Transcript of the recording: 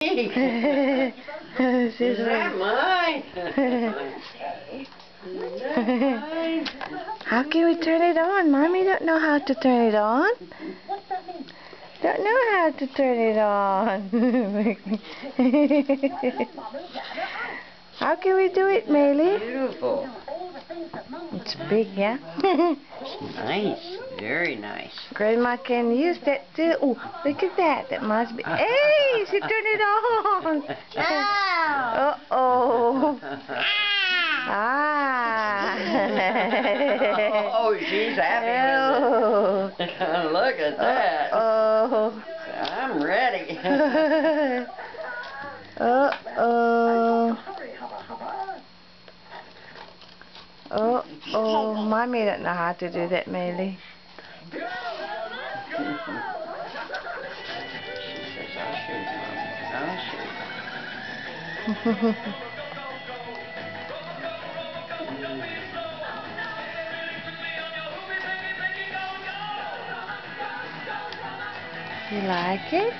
Is that mine? How can we turn it on? Mommy don't know how to turn it on. Don't know how to turn it on. How can we do it, Maylee? Beautiful. It's big, yeah? Nice. Very nice. Grandma can use that too. Oh, look at that. That must be... Hey, she turned it on. Uh-oh. Ah. Oh, she's happy with it. Look at that. Oh. I'm ready. Uh-oh. Oh, Mommy don't know how to do that, Maylee. She says, I'll show you, Mom. I'll show you. You like it?